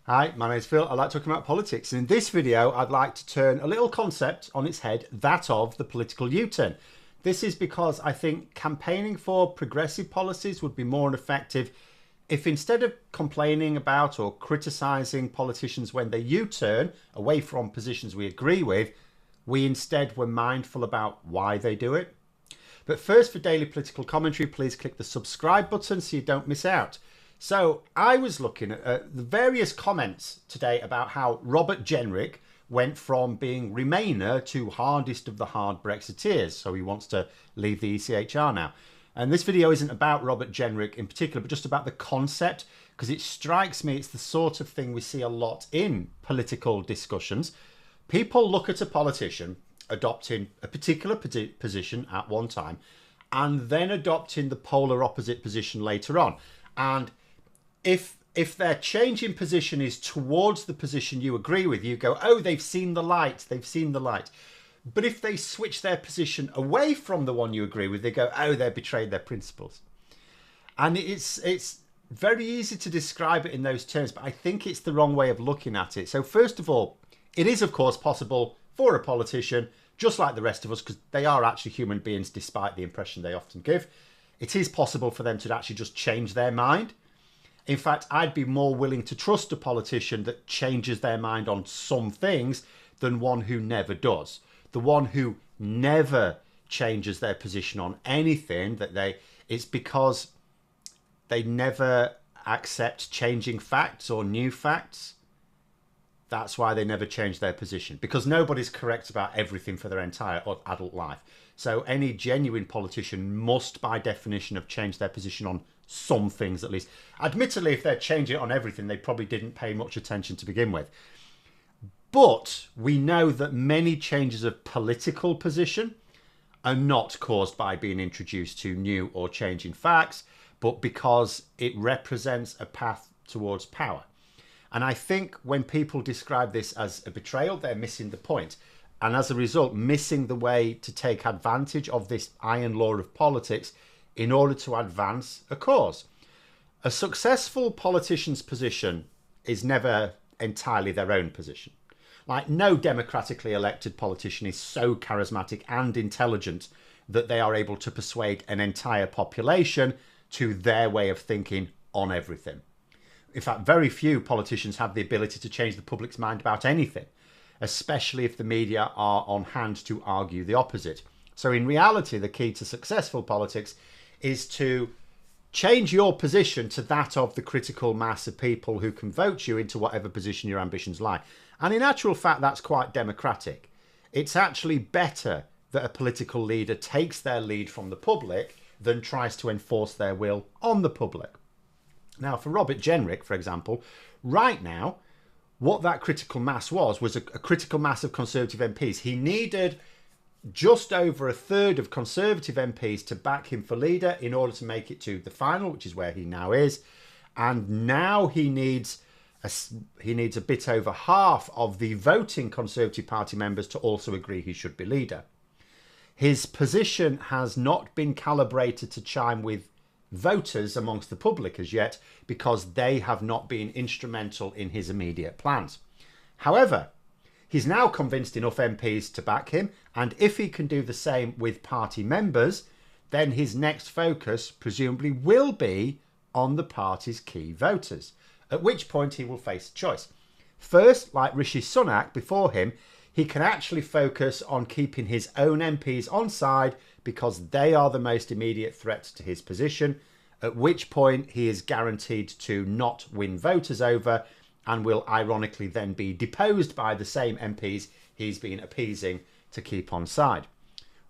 Hi, my name's Phil. I like talking about politics. And in this video, I'd like to turn a little concept on its head, that of the political U-turn. This is because I think campaigning for progressive policies would be more effective if instead of complaining about or criticising politicians when they U-turn away from positions we agree with, we instead were mindful about why they do it. But first, for daily political commentary, please click the subscribe button so you don't miss out. So I was looking at the various comments today about how Robert Jenrick went from being Remainer to hardest of the hard Brexiteers. So he wants to leave the ECHR now. And this video isn't about Robert Jenrick in particular, but just about the concept, because it strikes me it's the sort of thing we see a lot in political discussions. People look at a politician adopting a particular position at one time and then adopting the polar opposite position later on. And if their change in position is towards the position you agree with, you go, oh, they've seen the light, they've seen the light. But if they switch their position away from the one you agree with, they go, oh, they've betrayed their principles. And it's very easy to describe it in those terms, but I think it's the wrong way of looking at it. So first of all, it is, of course, possible for a politician, just like the rest of us, because they are actually human beings despite the impression they often give. It is possible for them to actually just change their mind. In fact, I'd be more willing to trust a politician that changes their mind on some things than one who never does. The one who never changes their position on anything, it's because they never accept changing facts or new facts. That's why they never change their position, because nobody's correct about everything for their entire adult life. So any genuine politician must, by definition, have changed their position on some things at least. Admittedly, if they're changing it on everything, they probably didn't pay much attention to begin with. But we know that many changes of political position are not caused by being introduced to new or changing facts, but because it represents a path towards power. And I think when people describe this as a betrayal, they're missing the point. And as a result, missing the way to take advantage of this iron law of politics in order to advance a cause. A successful politician's position is never entirely their own position. Like, no democratically elected politician is so charismatic and intelligent that they are able to persuade an entire population to their way of thinking on everything. In fact, very few politicians have the ability to change the public's mind about anything, especially if the media are on hand to argue the opposite. So in reality, the key to successful politics is to change your position to that of the critical mass of people who can vote you into whatever position your ambitions lie. And in actual fact, that's quite democratic. It's actually better that a political leader takes their lead from the public than tries to enforce their will on the public. Now, for Robert Jenrick, for example, right now, what that critical mass was a critical mass of Conservative MPs. He needed just over a third of Conservative MPs to back him for leader in order to make it to the final, which is where he now is. And now he needs a bit over half of the voting Conservative Party members to also agree he should be leader. His position has not been calibrated to chime with voters amongst the public as yet, because they have not been instrumental in his immediate plans. However, he's now convinced enough MPs to back him, and if he can do the same with party members, then his next focus presumably will be on the party's key voters, at which point he will face a choice. First, like Rishi Sunak before him, he can actually focus on keeping his own MPs on side because they are the most immediate threat to his position, at which point he is guaranteed to not win voters over and will ironically then be deposed by the same MPs he's been appeasing to keep on side.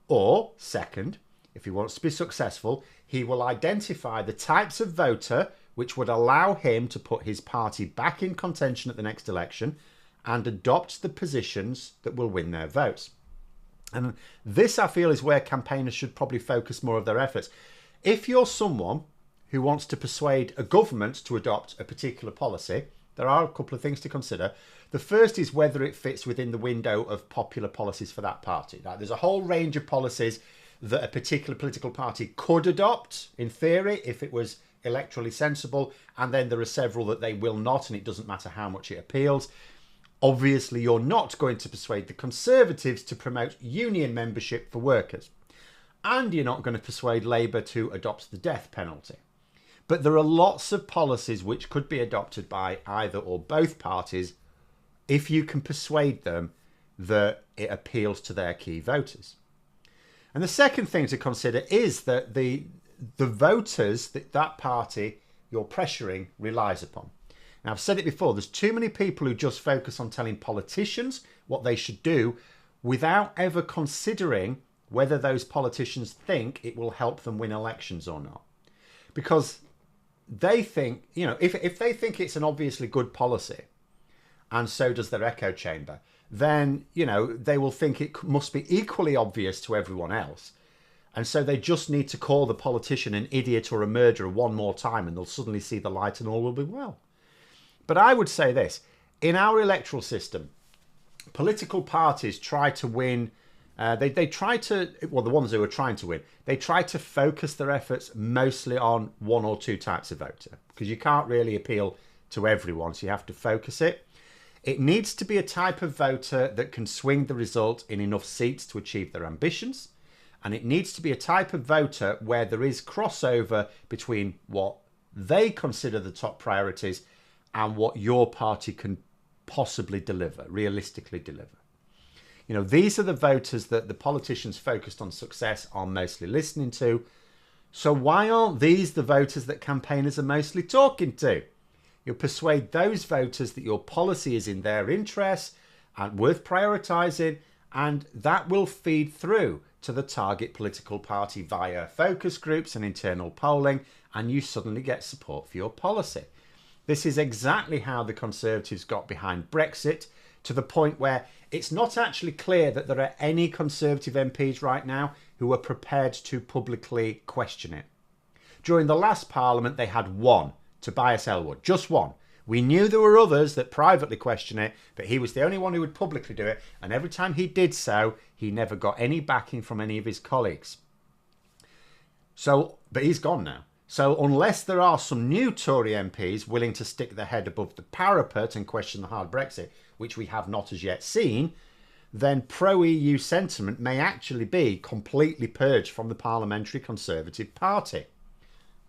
Or, second, if he wants to be successful, he will identify the types of voter which would allow him to put his party back in contention at the next election and adopt the positions that will win their votes. And this, I feel, is where campaigners should probably focus more of their efforts. If you're someone who wants to persuade a government to adopt a particular policy, there are a couple of things to consider. The first is whether it fits within the window of popular policies for that party. Now, there's a whole range of policies that a particular political party could adopt, in theory, if it was electorally sensible, and then there are several that they will not, and it doesn't matter how much it appeals. Obviously, you're not going to persuade the Conservatives to promote union membership for workers. And you're not going to persuade Labour to adopt the death penalty. But there are lots of policies which could be adopted by either or both parties if you can persuade them that it appeals to their key voters. And the second thing to consider is that the voters that party you're pressuring relies upon. Now, I've said it before, there's too many people who just focus on telling politicians what they should do without ever considering whether those politicians think it will help them win elections or not. Because they think, you know, if they think it's an obviously good policy, and so does their echo chamber, then, you know, they will think it must be equally obvious to everyone else. And so they just need to call the politician an idiot or a murderer one more time, and they'll suddenly see the light and all will be well. But I would say this, in our electoral system, political parties try to win, they try to, well, the ones who are trying to win, they try to focus their efforts mostly on one or two types of voter, because you can't really appeal to everyone, so you have to focus it. It needs to be a type of voter that can swing the result in enough seats to achieve their ambitions. And it needs to be a type of voter where there is crossover between what they consider the top priorities and what your party can possibly deliver, realistically deliver. You know, these are the voters that the politicians focused on success are mostly listening to. So why aren't these the voters that campaigners are mostly talking to? You'll persuade those voters that your policy is in their interests and worth prioritising, and that will feed through to the target political party via focus groups and internal polling, and you suddenly get support for your policy. This is exactly how the Conservatives got behind Brexit, to the point where it's not actually clear that there are any Conservative MPs right now who are prepared to publicly question it. During the last Parliament, they had one, Tobias Ellwood, just one. We knew there were others that privately question it, but he was the only one who would publicly do it, and every time he did so, he never got any backing from any of his colleagues. So, but he's gone now. So unless there are some new Tory MPs willing to stick their head above the parapet and question the hard Brexit, which we have not as yet seen, then pro-EU sentiment may actually be completely purged from the Parliamentary Conservative Party.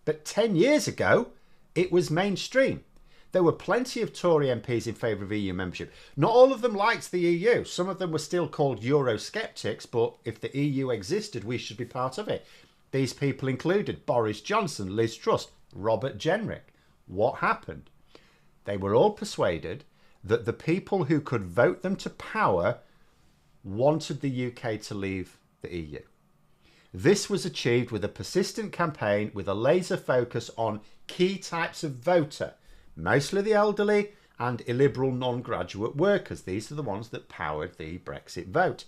But 10 years ago, it was mainstream. There were plenty of Tory MPs in favour of EU membership. Not all of them liked the EU. Some of them were still called Eurosceptics, but if the EU existed, we should be part of it. These people included Boris Johnson, Liz Truss, Robert Jenrick. What happened? They were all persuaded that the people who could vote them to power wanted the UK to leave the EU. This was achieved with a persistent campaign with a laser focus on key types of voter, mostly the elderly and illiberal non-graduate workers. These are the ones that powered the Brexit vote.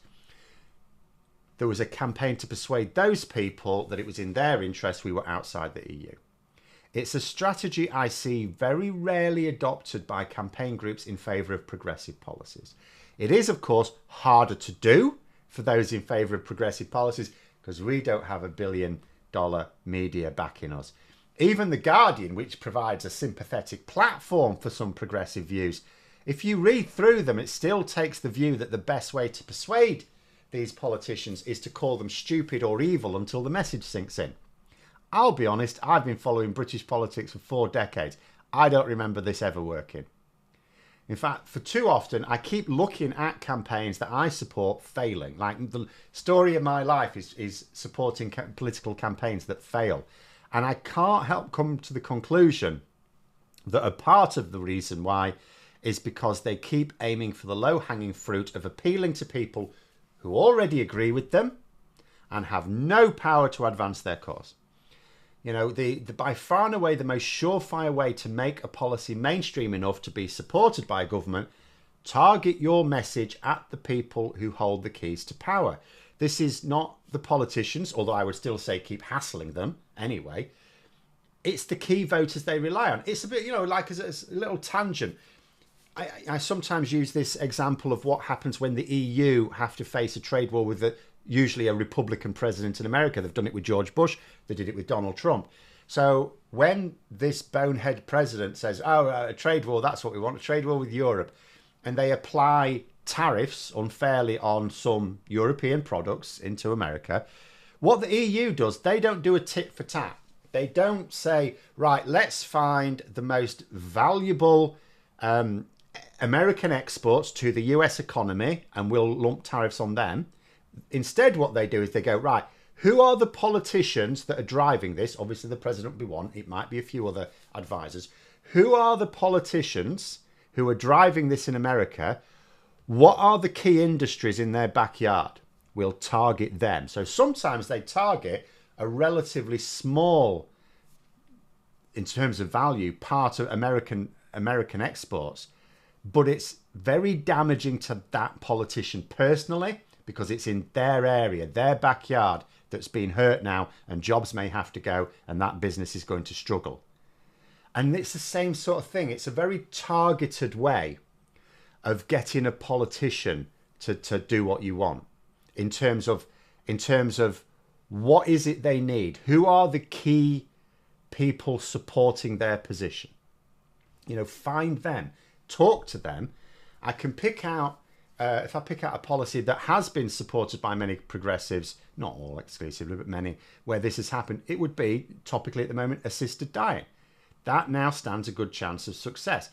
There was a campaign to persuade those people that it was in their interest we were outside the EU. It's a strategy I see very rarely adopted by campaign groups in favour of progressive policies. It is, of course, harder to do for those in favour of progressive policies because we don't have $1 billion media backing us. Even The Guardian, which provides a sympathetic platform for some progressive views, if you read through them, it still takes the view that the best way to persuade these politicians is to call them stupid or evil until the message sinks in. I'll be honest, I've been following British politics for 4 decades. I don't remember this ever working. In fact, for too often, I keep looking at campaigns that I support failing. Like the story of my life is supporting political campaigns that fail. And I can't help come to the conclusion that a part of the reason why is because they keep aiming for the low-hanging fruit of appealing to people who already agree with them and have no power to advance their cause. You know, the by far and away the most surefire way to make a policy mainstream enough to be supported by a government, target your message at the people who hold the keys to power. This is not the politicians, although I would still say keep hassling them anyway. It's the key voters they rely on. It's a bit, you know, like as a little tangent. I sometimes use this example of what happens when the EU have to face a trade war with usually a Republican president in America. They've done it with George Bush. They did it with Donald Trump. So when this bonehead president says, oh, a trade war, that's what we want, a trade war with Europe, and they apply tariffs unfairly on some European products into America, what the EU does, they don't do a tit for tat. They don't say, right, let's find the most valuable American exports to the US economy and we'll lump tariffs on them. Instead, what they do is they go, right, who are the politicians that are driving this? Obviously, the president will be one. It might be a few other advisors. Who are the politicians who are driving this in America? What are the key industries in their backyard? We'll target them. So sometimes they target a relatively small, in terms of value, part of American exports, but it's very damaging to that politician personally because it's in their area, their backyard, that's being hurt now, and jobs may have to go, and that business is going to struggle. And it's the same sort of thing. It's a very targeted way of getting a politician to do what you want in terms of what is it they need? Who are the key people supporting their position? You know, find them, talk to them. I can pick out, if I pick out a policy that has been supported by many progressives, not all exclusively, but many, where this has happened, it would be, topically at the moment, assisted dying. That now stands a good chance of success.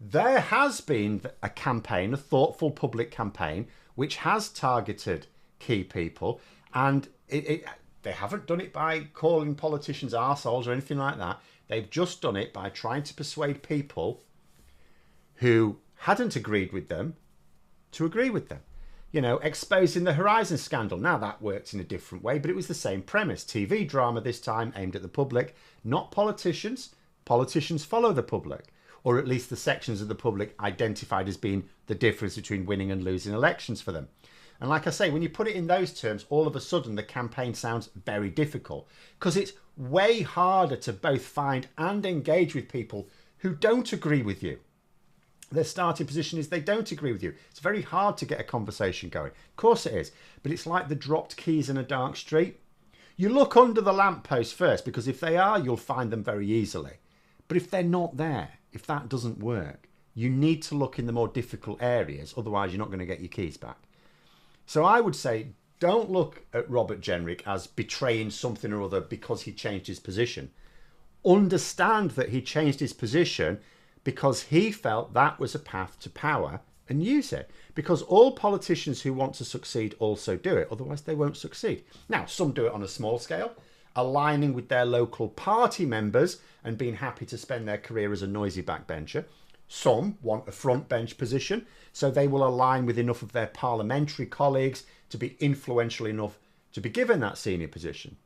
There has been a campaign, a thoughtful public campaign, which has targeted key people, and they haven't done it by calling politicians arseholes or anything like that. They've just done it by trying to persuade people who hadn't agreed with them to agree with them. You know, exposing the Horizon scandal. Now that worked in a different way, but it was the same premise. TV drama this time aimed at the public, not politicians. Politicians follow the public, or at least the sections of the public identified as being the difference between winning and losing elections for them. And like I say, when you put it in those terms, all of a sudden the campaign sounds very difficult because it's way harder to both find and engage with people who don't agree with you. Their starting position is they don't agree with you. It's very hard to get a conversation going. Of course it is, but it's like the dropped keys in a dark street. You look under the lamppost first, because if they are, you'll find them very easily. But if they're not there, if that doesn't work, you need to look in the more difficult areas, otherwise you're not going to get your keys back. So I would say, don't look at Robert Jenrick as betraying something or other because he changed his position. Understand that he changed his position because he felt that was a path to power, and use it. Because all politicians who want to succeed also do it, otherwise they won't succeed. Now, some do it on a small scale, aligning with their local party members and being happy to spend their career as a noisy backbencher. Some want a front bench position, so they will align with enough of their parliamentary colleagues to be influential enough to be given that senior position.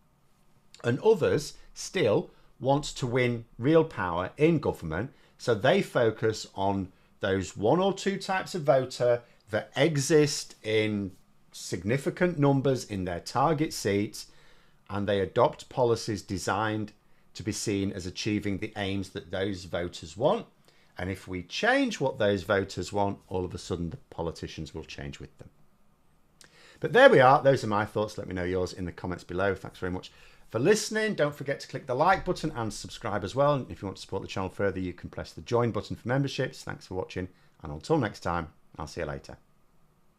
And others still want to win real power in government, so they focus on those one or two types of voter that exist in significant numbers in their target seats, and they adopt policies designed to be seen as achieving the aims that those voters want. And if we change what those voters want, all of a sudden the politicians will change with them. But there we are. Those are my thoughts. Let me know yours in the comments below. Thanks very much for listening. Don't forget to click the like button and subscribe as well. And if you want to support the channel further, you can press the join button for memberships. Thanks for watching. And until next time, I'll see you later.